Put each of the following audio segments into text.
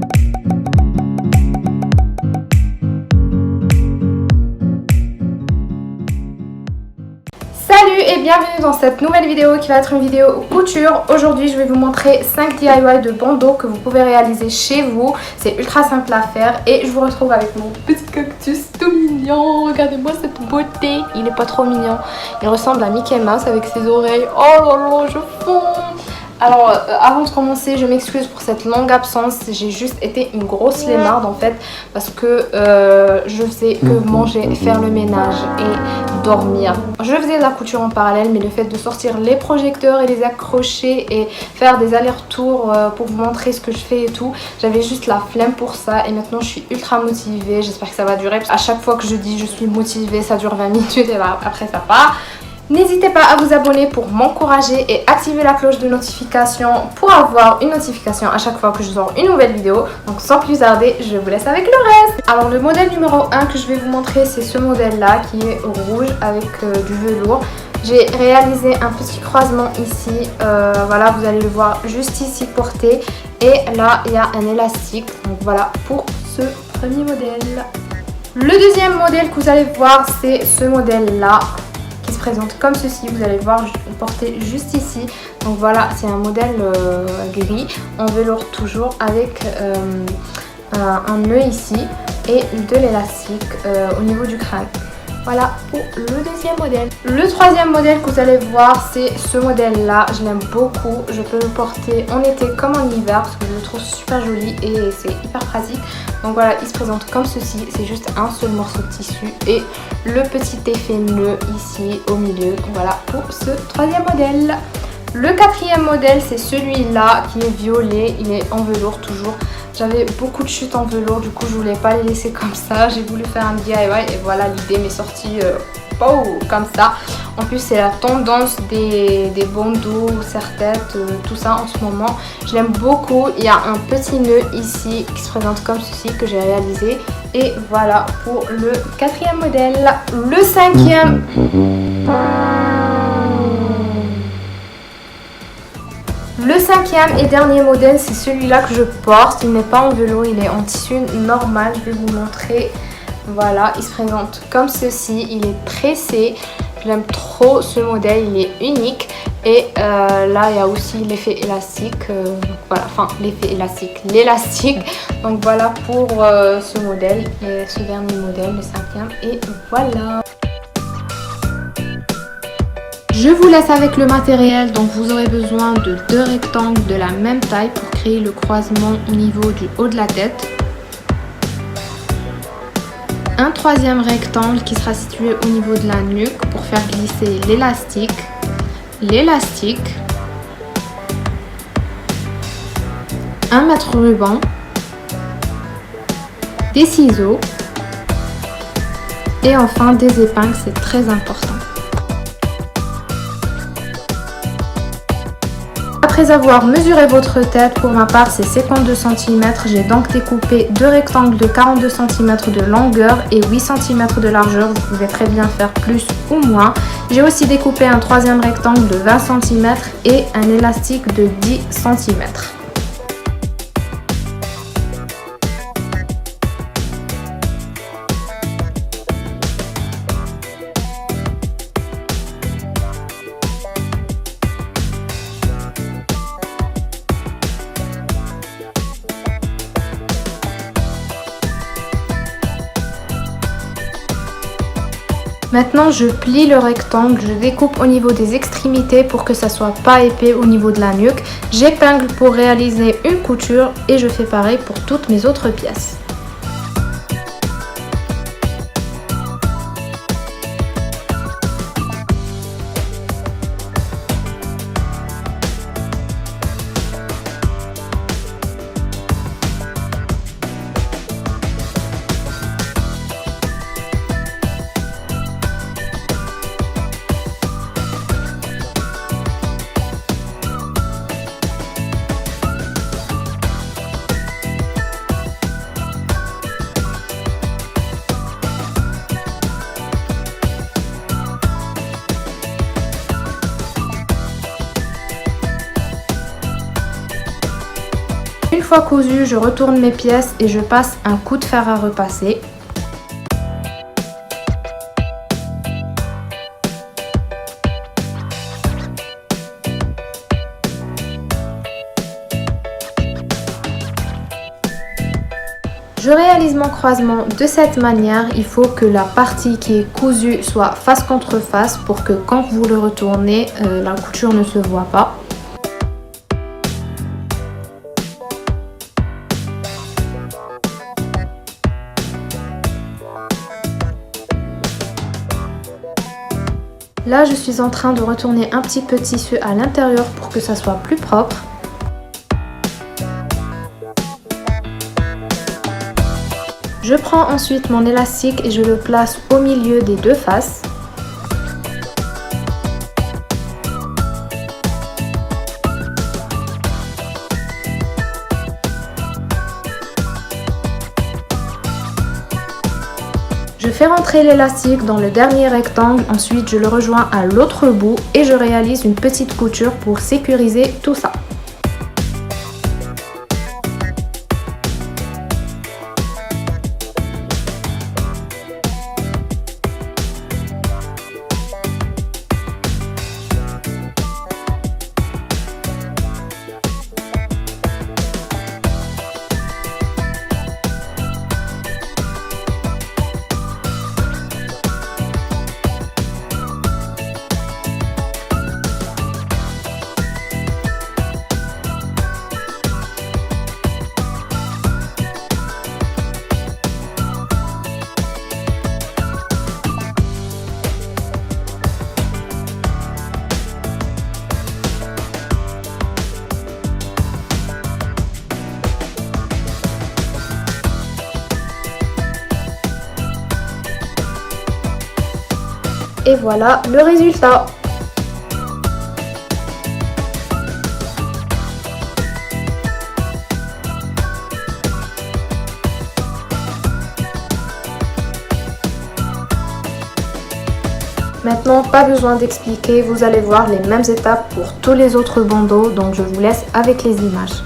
Salut et bienvenue dans cette nouvelle vidéo qui va être une vidéo couture. Aujourd'hui je vais vous montrer 5 DIY de bandeaux que vous pouvez réaliser chez vous. C'est ultra simple à faire et je vous retrouve avec mon petit cactus tout mignon. Regardez-moi cette beauté, il est pas trop mignon. Il ressemble à Mickey Mouse avec ses oreilles. Oh là là, je fonds. Alors avant de commencer, je m'excuse pour cette longue absence. J'ai juste été une grosse flemmarde en fait, parce que je faisais que manger, faire le ménage et dormir. Je faisais de la couture en parallèle, mais le fait de sortir les projecteurs et les accrocher et faire des allers-retours pour vous montrer ce que je fais et tout, j'avais juste la flemme pour ça. Et maintenant je suis ultra motivée, j'espère que ça va durer. À chaque fois que je dis je suis motivée, ça dure 20 minutes et après ça part. N'hésitez pas à vous abonner pour m'encourager et activer la cloche de notification pour avoir une notification à chaque fois que je sors une nouvelle vidéo. Donc sans plus tarder, je vous laisse avec le reste. Alors le modèle numéro 1 que je vais vous montrer, c'est ce modèle là qui est rouge avec du velours. J'ai réalisé un petit croisement ici, voilà, vous allez le voir juste ici porté. Et là il y a un élastique, donc voilà pour ce premier modèle. Le deuxième modèle que vous allez voir, c'est ce modèle là, qui se présente comme ceci. Vous allez voir porté juste ici. Donc voilà, c'est un modèle gris en velours toujours avec un nœud ici et de l'élastique au niveau du crâne. Voilà pour le deuxième modèle. Le troisième modèle que vous allez voir, c'est ce modèle là. Je l'aime beaucoup, je peux le porter en été comme en hiver parce que je le trouve super joli et c'est hyper pratique. Donc voilà, il se présente comme ceci, c'est juste un seul morceau de tissu et le petit effet nœud ici au milieu. Voilà pour ce troisième modèle. Le quatrième modèle, c'est celui-là qui est violet, il est en velours toujours. J'avais beaucoup de chutes en velours, du coup je voulais pas les laisser comme ça. J'ai voulu faire un DIY et voilà, l'idée m'est sortie comme ça. En plus c'est la tendance des bandeaux, serre-tête, tout ça en ce moment. Je l'aime beaucoup. Il y a un petit nœud ici qui se présente comme ceci que j'ai réalisé. Et voilà pour le quatrième modèle. Le cinquième... Le cinquième et dernier modèle, c'est celui-là que je porte. Il n'est pas en velours, il est en tissu normal. Je vais vous montrer. Voilà, il se présente comme ceci. Il est tressé. J'aime trop ce modèle, il est unique. Et là, il y a aussi l'effet élastique. Voilà, enfin, l'effet élastique, l'élastique. Donc voilà pour ce modèle, et ce dernier modèle, le cinquième. Et voilà. Je vous laisse avec le matériel, donc vous aurez besoin de 2 rectangles de la même taille pour créer le croisement au niveau du haut de la tête. Un troisième rectangle qui sera situé au niveau de la nuque pour faire glisser l'élastique, un mètre ruban, des ciseaux et enfin des épingles, c'est très important. Après avoir mesuré votre tête, pour ma part c'est 52 cm, j'ai donc découpé 2 rectangles de 42 cm de longueur et 8 cm de largeur. Vous pouvez très bien faire plus ou moins. J'ai aussi découpé un troisième rectangle de 20 cm et un élastique de 10 cm. Maintenant je plie le rectangle, je découpe au niveau des extrémités pour que ça soit pas épais au niveau de la nuque. J'épingle pour réaliser une couture et je fais pareil pour toutes mes autres pièces. fois cousu, je retourne mes pièces et je passe un coup de fer à repasser. Je réalise mon croisement de cette manière. Il faut que la partie qui est cousue soit face contre face pour que quand vous le retournez, la couture ne se voit pas. Là, je suis en train de retourner un petit peu de tissu à l'intérieur pour que ça soit plus propre. Je prends ensuite mon élastique et je le place au milieu des deux faces. Je fais rentrer l'élastique dans le dernier rectangle, ensuite je le rejoins à l'autre bout et je réalise une petite couture pour sécuriser tout ça. Et voilà le résultat. Maintenant, pas besoin d'expliquer, vous allez voir les mêmes étapes pour tous les autres bandeaux, donc je vous laisse avec les images.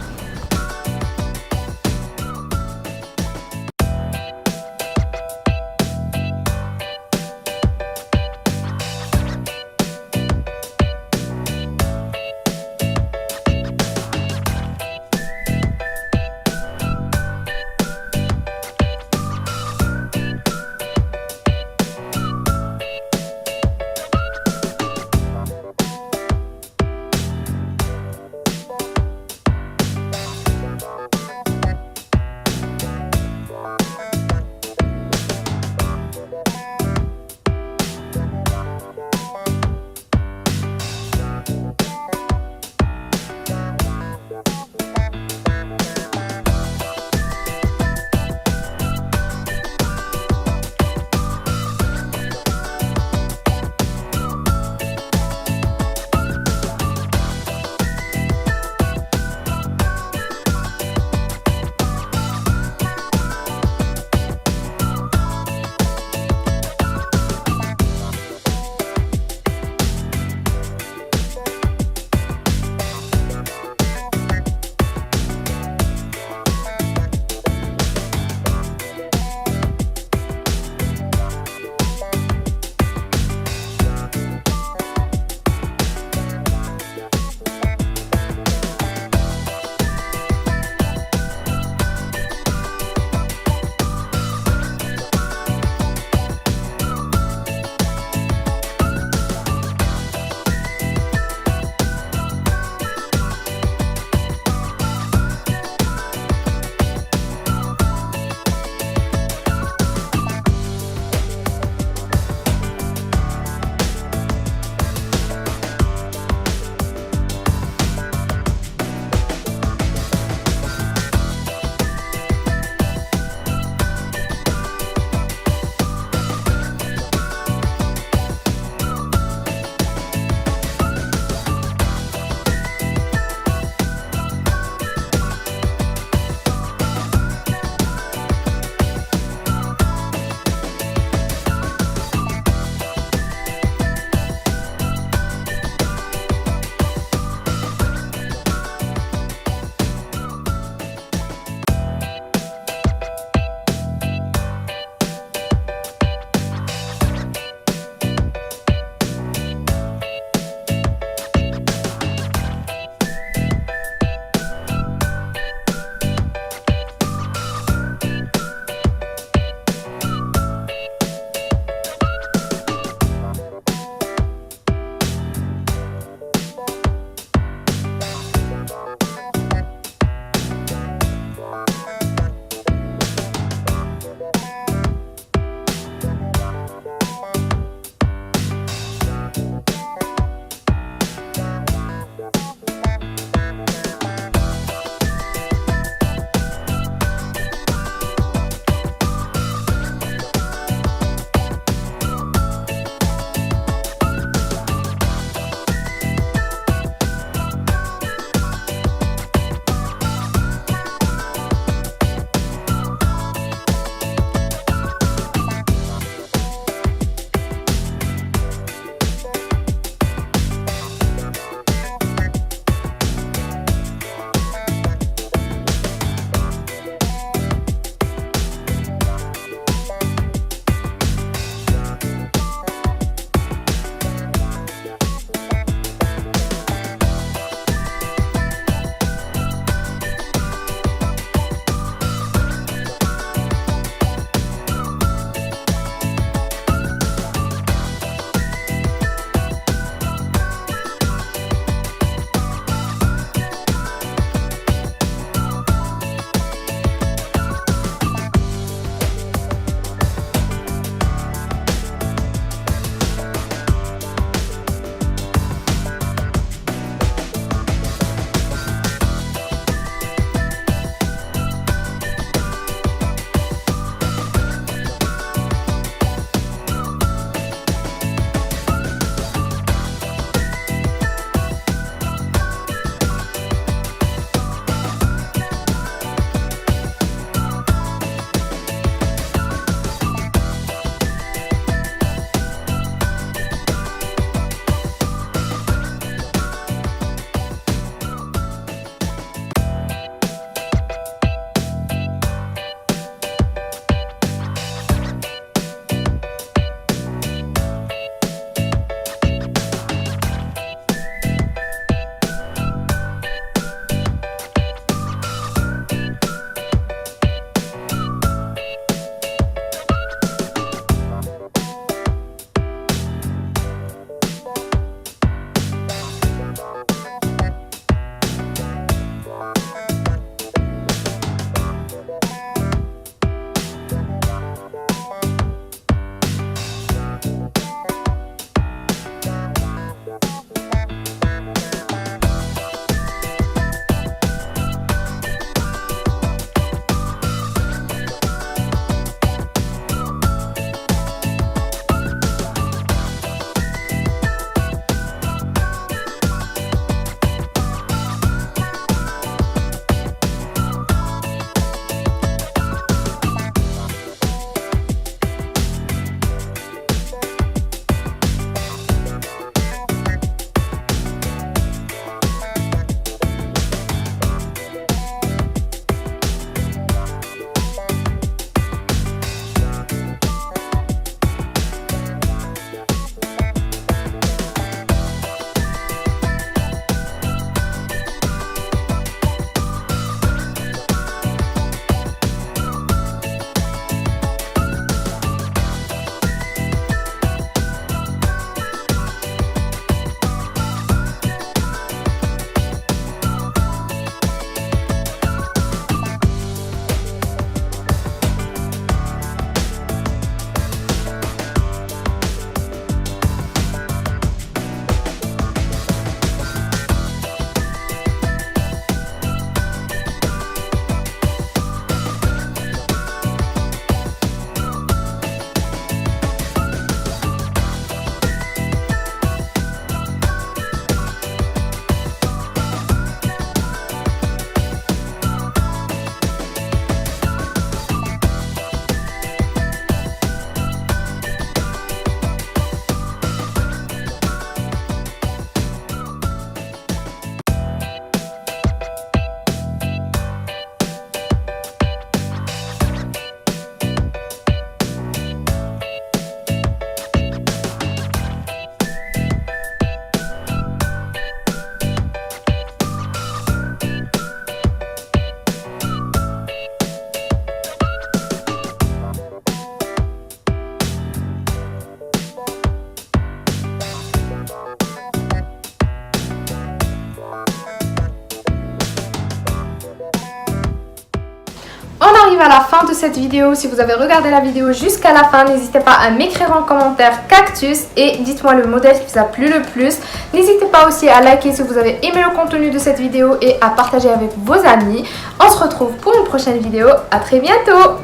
fin de cette vidéo. Si vous avez regardé la vidéo jusqu'à la fin, n'hésitez pas à m'écrire en commentaire cactus et dites-moi le modèle qui vous a plu le plus. N'hésitez pas aussi à liker si vous avez aimé le contenu de cette vidéo et à partager avec vos amis. On se retrouve pour une prochaine vidéo. À très bientôt.